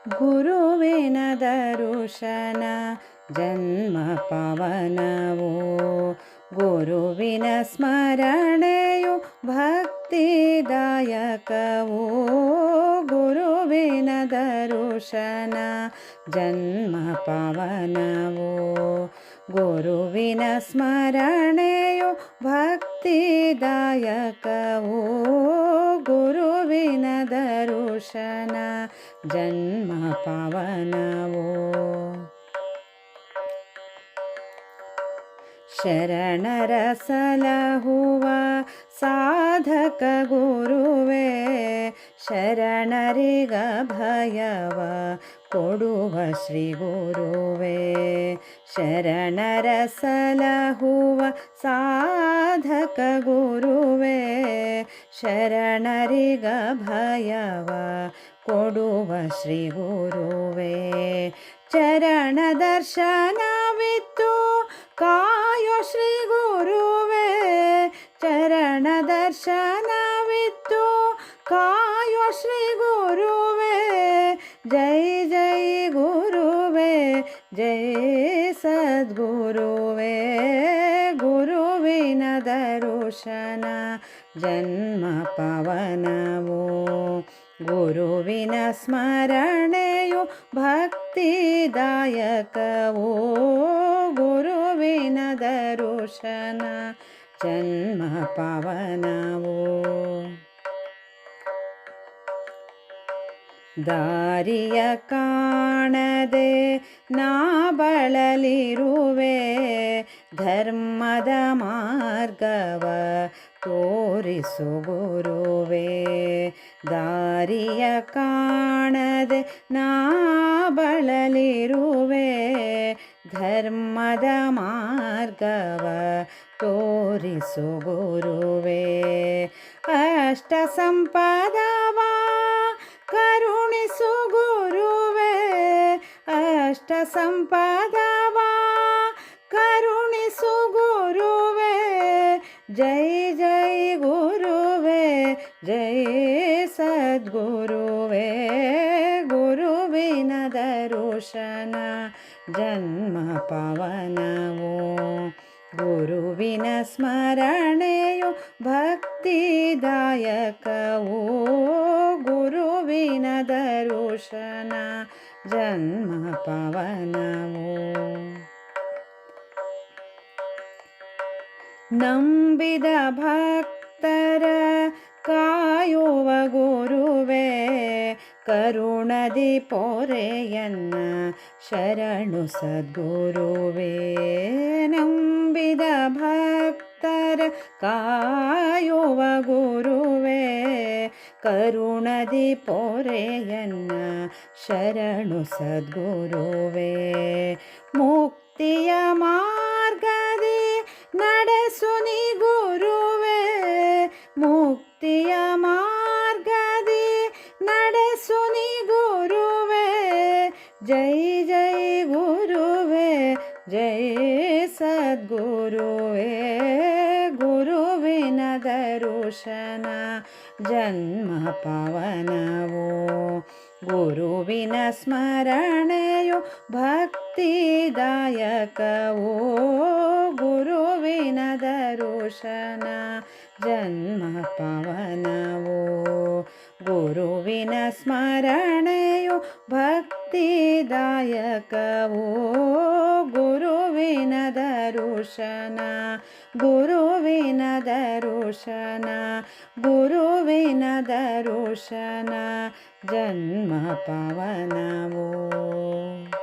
ಗುರುವಿನ ದರುಶನ ಜನ್ಮ ಪವನವು. ಗುರುವಿನ ಸ್ಮರಣೆಯು ಭಕ್ತಿದಾಯಕವು. ಗುರುವಿನ ದರುಶನ ಜನ್ಮ ಪವನವು. ಗುರುವಿನ ಸ್ಮರಣೆಯು ಭಕ್ತಿದಾಯಕವು. ಗುರುವಿನ ದರುಶನ ಜನ್ಮ ಪವನವು. ಶರಣರ ಸಲಹುವ ಸಾಧಕ ಗುರುವೇ, ಶರಣರಿಗ ಭಯವ ಕೊಡುವ ಶ್ರೀ ಗುರುವೇ. ಶರಣರ ಸಲಹುವ ಸಾಧಕ ಗುರುವೇ, ಶರಣರಿಗ ಭಯವ ಕೊಡುವ ಶ್ರೀ ಗುರುವೇ. ಚರಣ ದರ್ಶನವಿತ್ತು ಕಾಯೋ ಶ್ರೀ ಗುರುವೇ. ಚರಣ ದರ್ಶನವಿತ್ತು ಕಾಯೋ ಶ್ರೀ ಗುರುವೇ. ಜೈ ಜೈ ಗುರುವೇ, ಜೈ ಸದ್ಗುರುವೇ. ಗುರುವಿನ ದರುಶನ ಜನ್ಮ ಪವನವು. ಗುರುವಿನ ಸ್ಮರಣೆಯು ಭಕ್ತಿದಾಯಕವು. ಗುರುವಿನ ದರುಶನ ಜನ್ಮ ಪವನವು. ದಾರಿಯ ಕಾಣದೆ ನಾ ಬಳಲಿರುವೆ, ಧರ್ಮದ ಮಾರ್ಗವ ತೋರಿಸು ಗುರುವೇ. ದಾರಿಯ ಕಾಣದೆ ನಾ ಬಳಲಿರುವೆ, ಧರ್ಮದ ಮಾರ್ಗವ ತೋರಿಸು ಗುರುವೇ. ಅಷ್ಟ ಸಂಪದವ ಕರುಣಿಸು ಗುರುವೇ. ಅಷ್ಟ ಸಂಪದವ ಕರುಣಿಸು ಗುರುವೇ. ಜೈ ಜೈ ಗುರುವೇ, ಜೈ ಸದ್ಗುರುವೇ. ಗುರುವಿನ ದರುಶನ ಜನ್ಮ ಪವನವು. ಗುರುವಿನ ಸ್ಮರಣೆಯು ಭಕ್ತಿದಾಯಕವು. ಗುರುವಿನ ದರುಶನ ಜನ್ಮ ಪವನವು. ನಂಬಿದ ಭಕ್ತರ ಕಾಯುವ ಗುರುವೇ, ಕರುಣದಿ ಪೊರೆಯನ್ನ ಶರಣು ಸದ್ಗುರುವೇ. ನಂಬಿದ ಭಕ್ತರ ಕಾಯುವ ಗುರುವೇ, ಕರುಣದಿ ಪೊರೆಯನ್ನ ಶರಣು ಸದ್ಗುರುವೇ. ಮುಕ್ತಿಯ ಮಾರ್ಗದಿ ನಡೆಸು ನೀ ಗುರುವೇ. ಮುಕ್ತಿಯ ಮಾರ್ಗದಿ ನಡೆಸು ನೀ ಗುರುವೇ. ಜೈ ಜೈ ಗುರುವೇ, ಜೈ ಸದ್ಗುರುವೇ. ಗುರುವಿನ ದರುಶನ ಜನ್ಮ ಪವನವು. ಗುರುವಿನ ಸ್ಮರಣೆಯು ಭಕ್ತಿದಾಯಕವು. ಗುರುವಿನ ದರುಶನ ಜನ್ಮ ಪವನವು. ಗುರುವಿನ ಸ್ಮರಣೆಯು ಭಕ್ತಿದಾಯಕವು. ಗುರುವಿನ ದರುಶನ, ಗುರುವಿನ ದರುಶನ, ಗುರುವಿನ ದರುಶನ ಜನ್ಮ ಪವನವು.